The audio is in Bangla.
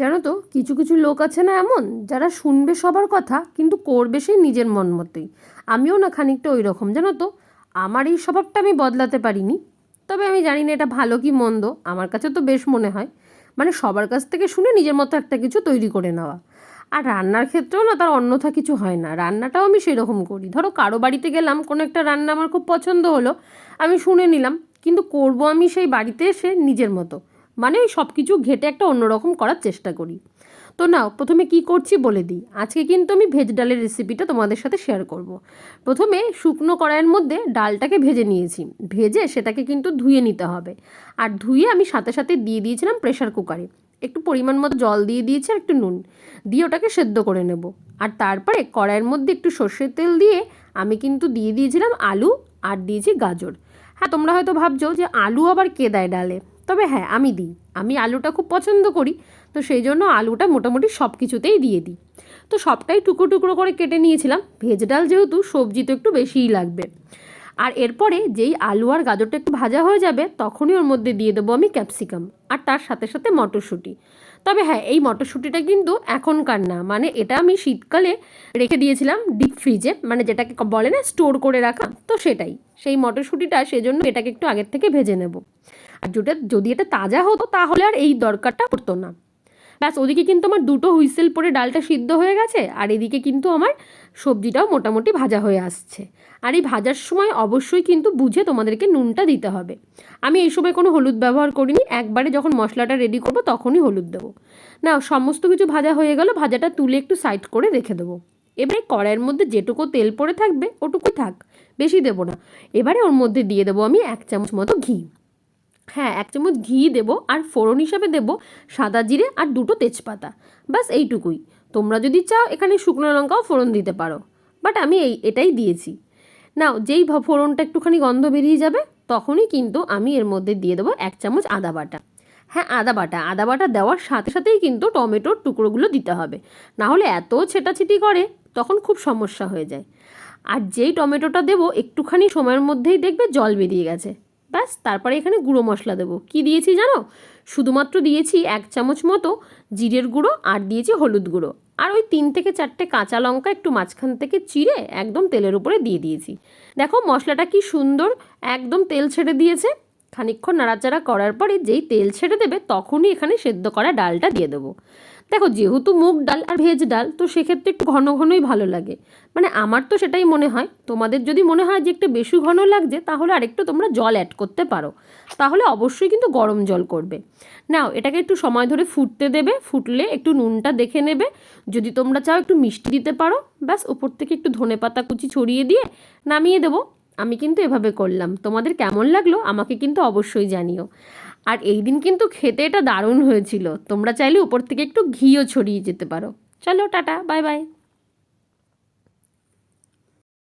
জানো তো, কিছু কিছু লোক আছে না এমন, যারা শুনবে সবার কথা কিন্তু করবে সেই নিজের মন মতোই। আমিও না খানিকটা ওই রকম, জানো তো। আমার এই স্বভাবটা আমি বদলাতে পারিনি। তবে আমি জানি না এটা ভালো কি মন্দ, আমার কাছে তো বেশ মনে হয়। মানে সবার কাছ থেকে শুনে নিজের মতো একটা কিছু তৈরি করে নেওয়া। আর রান্নার ক্ষেত্রেও না তার অন্যথা কিছু হয় না, রান্নাটাও আমি সেরকম করি। ধরো কারো বাড়িতে গেলাম, কোনো একটা রান্না আমার খুব পছন্দ হলো, আমি শুনে নিলাম, কিন্তু করব আমি সেই বাড়িতে এসে নিজের মতো। মানে ওই সব কিছু ঘেটে একটা অন্যরকম করার চেষ্টা করি। তো নাও, প্রথমে কি করছি বলে দিই। আজকে কিন্তু আমি ভেজ ডালের রেসিপিটা তোমাদের সাথে শেয়ার করব। প্রথমে শুকনো কড়াইয়ের মধ্যে ডালটাকে ভেজে নিয়েছি। ভেজে সেটাকে কিন্তু ধুয়ে নিতে হবে। আর ধুয়ে আমি সাথে সাথে দিয়ে দিয়েছিলাম প্রেশার কুকারে। একটু পরিমাণ মতো জল দিয়ে দিয়েছি আর একটু নুন দিয়ে ওটাকে সেদ্ধ করে নেব। আর তারপরে কড়াইয়ের মধ্যে একটু সর্ষের তেল দিয়ে আমি কিন্তু দিয়ে দিয়েছিলাম আলু আর দিয়েছি গাজর। হ্যাঁ, তোমরা হয়তো ভাবছো যে আলু আবার কে দেয় ডালে। তবে হ্যাঁ, আমি দিই। আমি আলুটা খুব পছন্দ করি, তো সেই জন্য আলুটা মোটামুটি সব কিছুতেই দিয়ে দিই। তো সবটাই টুকরো টুকরো করে কেটে নিয়েছিলাম। ভেজ ডাল যেহেতু, সবজি তো একটু বেশিই লাগবে। আর এরপরে যেই আলু আর গাজরটা একটু ভাজা হয়ে যাবে, তখনই ওর মধ্যে দিয়ে দেবো আমি ক্যাপসিকাম আর তার সাথে সাথে মটরশুঁটি। তবে হ্যাঁ, এই মটরশুঁটিটা কিন্তু এখনকার না, মানে এটা আমি শীতকালে রেখে দিয়েছিলাম ডিপ ফ্রিজে, মানে যেটাকে বলে না স্টোর করে রাখা, তো সেটাই সেই মটরশুঁটিটা, সেজন্য এটাকে একটু আগের থেকে ভেজে নেব। আর যদি এটা তাজা হতো তাহলে আর এই দরকারটা পড়তো না। ব্যাস, ওদিকে কিন্তু আমার দুটো হুইসেল পরে ডালটা সিদ্ধ হয়ে গেছে, আর এদিকে কিন্তু আমার সবজিটাও মোটামুটি ভাজা হয়ে আসছে। আর এই ভাজার সময় অবশ্যই কিন্তু বুঝে তোমাদেরকে নুনটা দিতে হবে। আমি এই সময় কোনো হলুদ ব্যবহার করিনি, একবারে যখন মশলাটা রেডি করব তখনই হলুদ দেবো। না, সমস্ত কিছু ভাজা হয়ে গেল, ভাজাটা তুলে একটু সাইড করে রেখে দেবো। এবারে কড়াইয়ের মধ্যে যেটুকু তেল পড়ে থাকবে ওটুকু থাক, বেশি দেবো না। এবারে ওর মধ্যে দিয়ে দেবো আমি 1 চামচ মতো ঘি। হ্যাঁ, 1 চামচ ঘি দেবো, আর ফোড়ন হিসাবে দেবো সাদা জিরে আর দুটো তেজপাতা। বাস এইটুকুই। তোমরা যদি চাও এখানে শুকনো লঙ্কাও ফোড়ন দিতে পারো, বাট আমি এটাই দিয়েছি। নাও, যেই ফোড়নটা একটুখানি গন্ধ বেরিয়ে যাবে, তখনই কিন্তু আমি এর মধ্যে দিয়ে দেবো 1 চামচ আদা বাটা। হ্যাঁ, আদা বাটা দেওয়ার সাথে সাথেই কিন্তু টমেটোর টুকরোগুলো দিতে হবে, না হলে এত ছেটাছেটি করে তখন খুব সমস্যা হয়ে যায়। আর যেই টমেটোটা দেবো একটুখানি সময়ের মধ্যেই দেখবে জল বেরিয়ে গেছে। ব্যাস, তারপরে এখানে গুঁড়ো মশলা দেবো। কি দিয়েছি জানো? শুধুমাত্র দিয়েছি 1 চামচ মতো জিরের গুঁড়ো, আর দিয়েছি হলুদ গুঁড়ো, আর ওই 3 থেকে 4টে কাঁচা লঙ্কা একটু মাঝখান থেকে চিড়ে একদম তেলের উপরে দিয়ে দিয়েছি। দেখো মশলাটা কি সুন্দর একদম তেল ছেড়ে দিয়েছে। খানিকক্ষণ নাড়াচাড়া করার পরে যেই তেল ছেড়ে দেবে, তখনই এখানে সেদ্ধ করা ডালটা দিয়ে দেবো। দেখো, যেহেতু মুগ ডাল আর ভেজ ডাল, তো সেক্ষেত্রে একটু ঘন ঘনই ভালো লাগে। মানে আমার তো সেটাই মনে হয়। তোমাদের যদি মনে হয় যে একটু বেশি ঘন লাগছে, তাহলে আরেকটু তোমরা জল অ্যাড করতে পারো। তাহলে অবশ্যই কিন্তু গরম জল করবে। নাও, এটাকে একটু সময় ধরে ফুটতে দেবে। ফুটলে একটু নুনটা দেখে নেবে। যদি তোমরা চাও একটু মিষ্টি দিতে পারো। ব্যাস, উপর থেকে একটু ধনেপাতা কুচি ছড়িয়ে দিয়ে নামিয়ে দেবো। আমি কিন্তু এভাবে করলাম। তোমাদের কেমন লাগলো আমাকে কিন্তু অবশ্যই জানিও। আর এই দিন কিন্তু খেতে এটা দারুণ হয়েছিল। তোমরা চাইলে উপর থেকে একটু ঘিও ছড়িয়ে যেতে পারো। চলো, টাটা, বাই বাই।